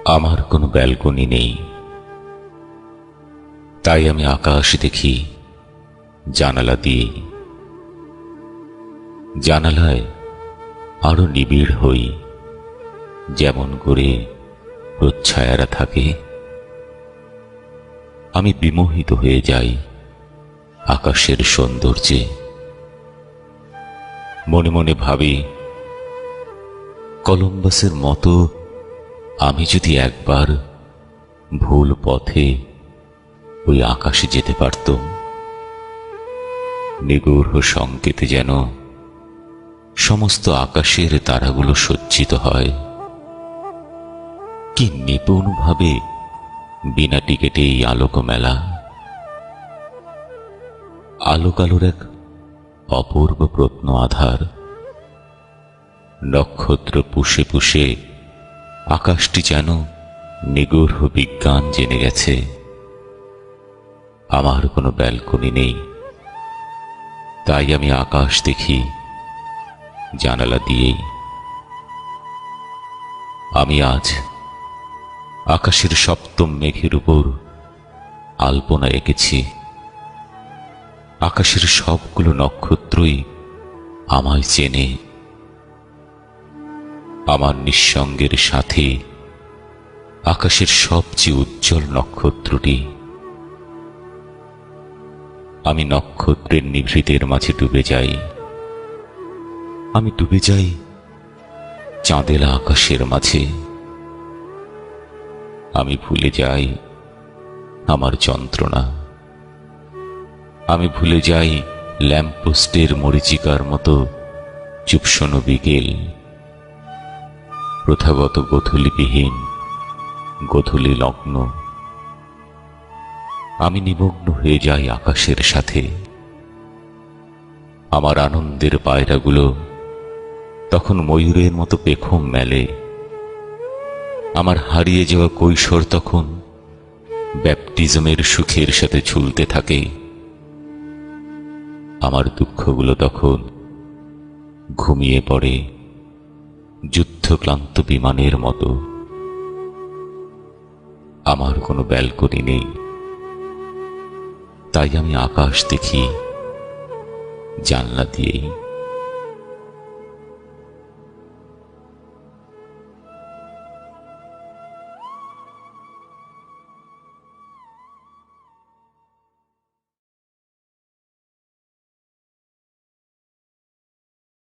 আমার কোনো ব্যালকনি নেই, তাই আমি আকাশ দেখি জানালা দিয়ে। জানালায় আরো নিবিড় হই, যেমন করে প্রচ্ছায়ারা থাকে। আমি বিমোহিত হয়ে যাই আকাশের সৌন্দর্যে। মনে মনে ভাবি, কলম্বাসের মতো আমি যদি একবার ভুল পথে ওই আকাশে যেতে পারতাম। নিগূঢ় সংকেতে যেন সমস্ত আকাশের তারাগুলো সজ্জিত হয়। কি নিপুণভাবে বিনা টিকেটে এই আলোক মেলা। আলোক আলোর এক অপূর্ব প্রত্ন আধার। নক্ষত্র পুষে পুষে আকাশটি যেন নিগূঢ় বিজ্ঞান জেনে গেছে। আমার কোনো ব্যালকনি নেই, তাই আমি আকাশ দেখি জানালা দিয়েই। আমি আজ আকাশের সপ্তম মেঘের উপর আলপনা এঁকেছি। আকাশের সবগুলো নক্ষত্রই আমায় চেনে। আমার নিঃসঙ্গের সাথে আকাশের সবচেয়ে উজ্জ্বল নক্ষত্রটি। আমি নক্ষত্রের নিভৃতের মাঝে ডুবে যাই। আমি ডুবে যাই চাঁদেলা আকাশের মাঝে। আমি ভুলে যাই আমার যন্ত্রণা। আমি ভুলে যাই ল্যাম্পপোস্টের মরীচিকার মতো চুপসনো বিকেল, প্রথাগত গোধূলিবিহীন গোধূলি লগ্ন। আমি নিমগ্ন হয়ে যাই আকাশের সাথে। আমার আনন্দের পায়রাগুলো তখন ময়ূরের মতো পেখম মেলে। আমার হারিয়ে যাওয়া কৈশোর তখন ব্যাপটিজমের সুখের সাথে ঝুলতে থাকে। আমার দুঃখগুলো তখন ঘুমিয়ে পড়ে যুদ্ধক্লান্ত বিমানের মতো। আমার কোনো ব্যালকনি নেই, তাই আমি আকাশ দেখি জানলা দিয়েই।